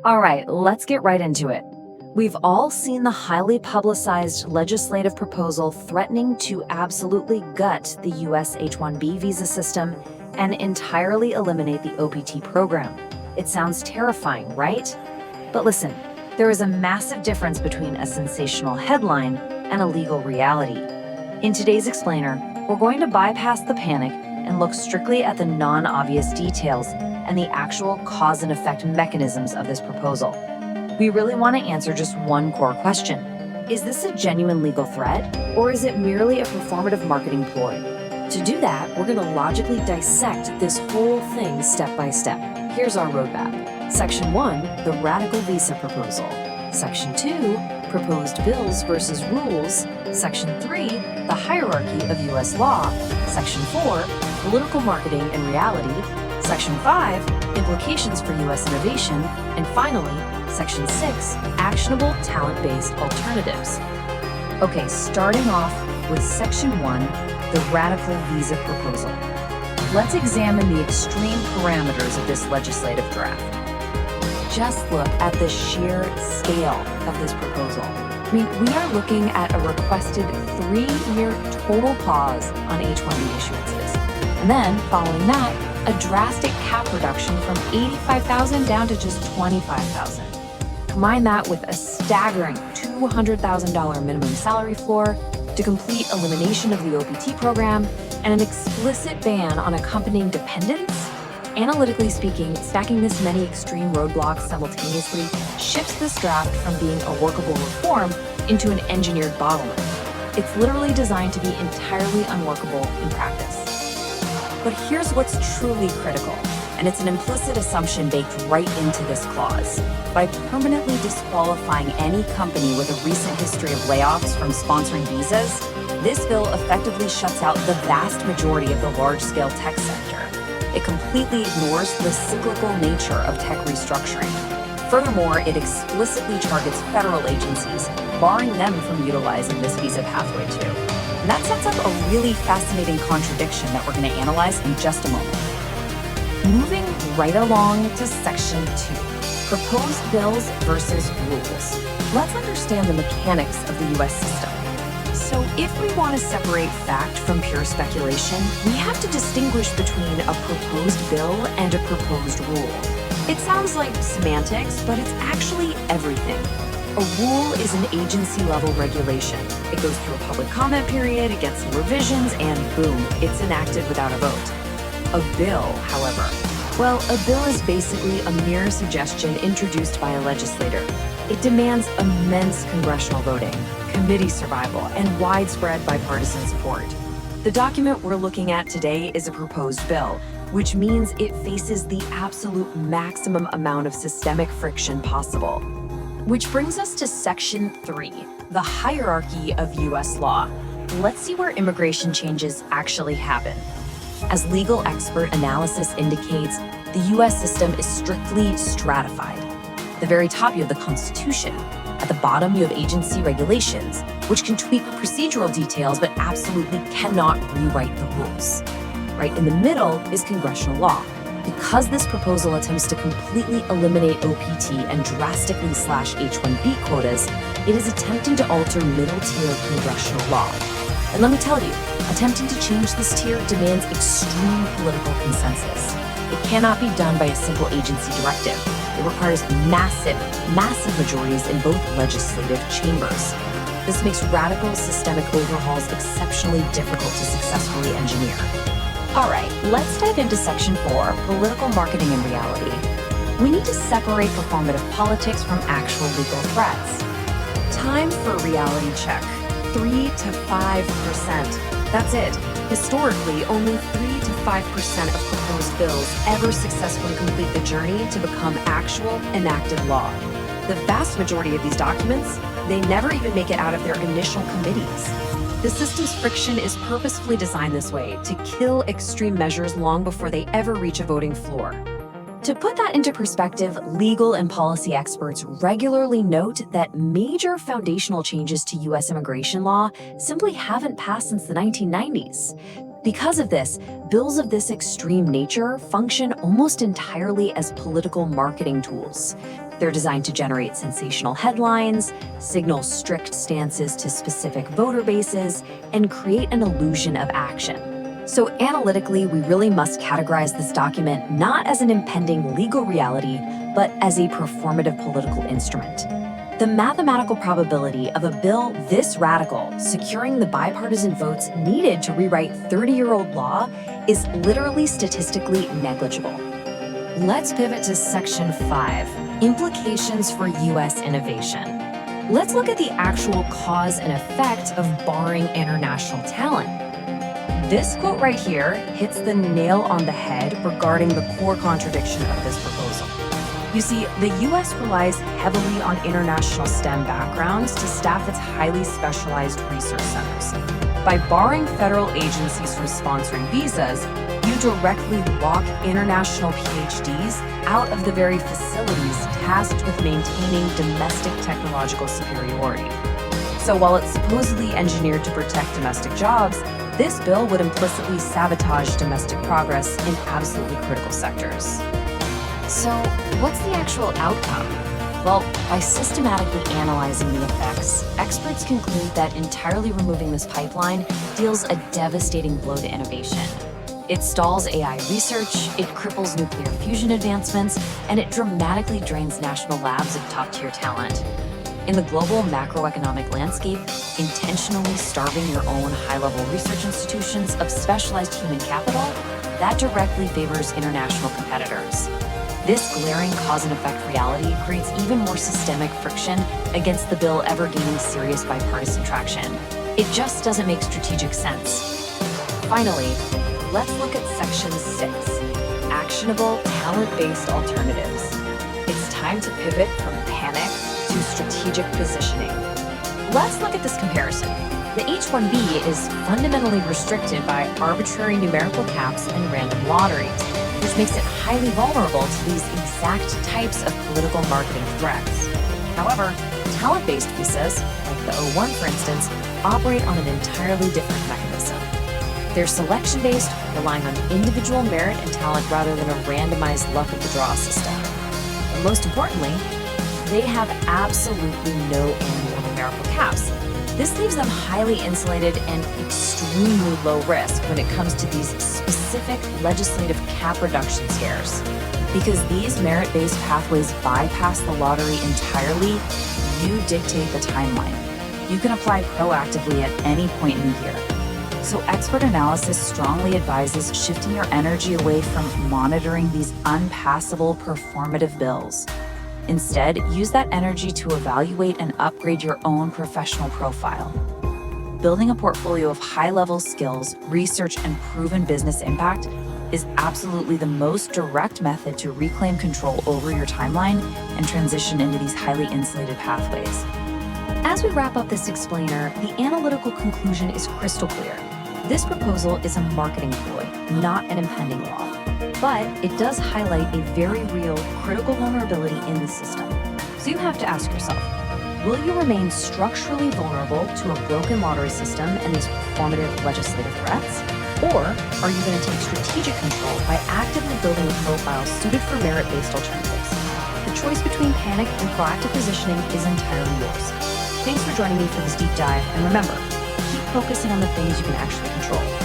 All right, let's get right into it. We've all seen the highly publicized legislative proposal threatening to absolutely gut the US H1B visa system and entirely eliminate the OPT program. It sounds terrifying, right? But listen, there is a massive difference between a sensational headline and a legal reality. In today's explainer, we're going to bypass the panic and look strictly at the non-obvious details and the actual cause and effect mechanisms of this proposal. We really want to answer just one core question. Is this a genuine legal threat, or is it merely a performative marketing ploy? To do that, we're going to logically dissect this whole thing step by step. Here's our roadmap. Section 1, the radical visa proposal. Section 2, proposed bills versus rules. Section 3, the hierarchy of U.S. law. Section 4, political marketing and reality. Section 5, implications for U.S. innovation. And finally, Section 6, actionable talent-based alternatives. Okay, starting off with Section 1, the radical visa proposal. Let's examine the extreme parameters of this legislative draft. Just look at the sheer scale of this proposal. I mean, we are looking at a requested 3-year total pause on H1B issuances. And then, following that, a drastic cap reduction from 85,000 down to just 25,000. Combine that with a staggering $200,000 minimum salary floor to complete elimination of the OPT program and an explicit ban on accompanying dependents. Analytically speaking, stacking this many extreme roadblocks simultaneously shifts this draft from being a workable reform into an engineered bottleneck. It's literally designed to be entirely unworkable in practice. But here's what's truly critical, and it's an implicit assumption baked right into this clause. By permanently disqualifying any company with a recent history of layoffs from sponsoring visas, this bill effectively shuts out the vast majority of the large-scale tech sector. It completely ignores the cyclical nature of tech restructuring. Furthermore, it explicitly targets federal agencies, barring them from utilizing this visa pathway too. And that sets up a really fascinating contradiction that we're going to analyze in just a moment. Moving right along to Section 2, proposed bills versus rules. Let's understand the mechanics of the U.S. system. So if we want to separate fact from pure speculation, we have to distinguish between a proposed bill and a proposed rule. It sounds like semantics, but it's actually everything. A rule is an agency-level regulation. It goes through a public comment period, it gets some revisions, and boom, it's enacted without a vote. A bill, however, well, a bill is basically a mere suggestion introduced by a legislator. It demands immense congressional voting, committee survival, and widespread bipartisan support. The document we're looking at today is a proposed bill, which means it faces the absolute maximum amount of systemic friction possible. Which brings us to Section 3, the hierarchy of U.S. law. Let's see where immigration changes actually happen. As legal expert analysis indicates, the U.S. system is strictly stratified. At the very top, you have the Constitution. At the bottom, you have agency regulations, which can tweak procedural details but absolutely cannot rewrite the rules. Right in the middle is congressional law. Because this proposal attempts to completely eliminate OPT and drastically slash H1B quotas, it is attempting to alter middle-tier congressional law. And let me tell you, attempting to change this tier demands extreme political consensus. It cannot be done by a simple agency directive. It requires massive majorities in both legislative chambers. This makes radical systemic overhauls exceptionally difficult to successfully engineer. All right, let's dive into Section 4, political marketing and reality. We need to separate performative politics from actual legal threats. Time for a reality check. 3 to 5%. That's it. Historically, only 3 to 5% of proposed bills ever successfully complete the journey to become actual enacted law. The vast majority of these documents, they never even make it out of their initial committees. The system's friction is purposefully designed this way to kill extreme measures long before they ever reach a voting floor. To put that into perspective, legal and policy experts regularly note that major foundational changes to U.S. immigration law simply haven't passed since the 1990s. Because of this, bills of this extreme nature function almost entirely as political marketing tools. They're designed to generate sensational headlines, signal strict stances to specific voter bases, and create an illusion of action. So analytically, we really must categorize this document not as an impending legal reality, but as a performative political instrument. The mathematical probability of a bill this radical securing the bipartisan votes needed to rewrite 30-year-old law is literally statistically negligible. Let's pivot to Section 5, Implications for U.S. Innovation. Let's look at the actual cause and effect of barring international talent. This quote right here hits the nail on the head regarding the core contradiction of this proposal. You see, the U.S. relies heavily on international STEM backgrounds to staff its highly specialized research centers. By barring federal agencies from sponsoring visas, you directly lock international PhDs out of the very facilities tasked with maintaining domestic technological superiority. So while it's supposedly engineered to protect domestic jobs, this bill would implicitly sabotage domestic progress in absolutely critical sectors. So, what's the actual outcome? Well, by systematically analyzing the effects, experts conclude that entirely removing this pipeline deals a devastating blow to innovation. It stalls AI research, it cripples nuclear fusion advancements, and it dramatically drains national labs of top-tier talent. In the global macroeconomic landscape, intentionally starving your own high-level research institutions of specialized human capital, that directly favors international competitors. This glaring cause and effect reality creates even more systemic friction against the bill ever gaining serious bipartisan traction. It just doesn't make strategic sense. Finally, let's look at Section 6, Actionable Talent-Based Alternatives. It's time to pivot from panic to strategic positioning. Let's look at this comparison. The H1B is fundamentally restricted by arbitrary numerical caps and random lotteries, which makes it highly vulnerable to these exact types of political marketing threats. However, talent-based visas, like the O1 for instance, operate on an entirely different mechanism. They're selection-based, relying on individual merit and talent rather than a randomized luck-of-the-draw system. And most importantly, they have absolutely no annual numerical caps. This leaves them highly insulated and extremely low risk when it comes to these specific legislative cap reduction scares. Because these merit-based pathways bypass the lottery entirely, you dictate the timeline. You can apply proactively at any point in the year. So expert analysis strongly advises shifting your energy away from monitoring these unpassable performative bills. Instead, use that energy to evaluate and upgrade your own professional profile. Building a portfolio of high-level skills, research, and proven business impact is absolutely the most direct method to reclaim control over your timeline and transition into these highly insulated pathways. As we wrap up this explainer, the analytical conclusion is crystal clear. This proposal is a marketing ploy, not an impending law. But it does highlight a very real, critical vulnerability in the system. So you have to ask yourself, will you remain structurally vulnerable to a broken lottery system and these performative legislative threats? Or are you going to take strategic control by actively building a profile suited for merit-based alternatives? The choice between panic and proactive positioning is entirely yours. Thanks for joining me for this deep dive, and remember, keep focusing on the things you can actually control.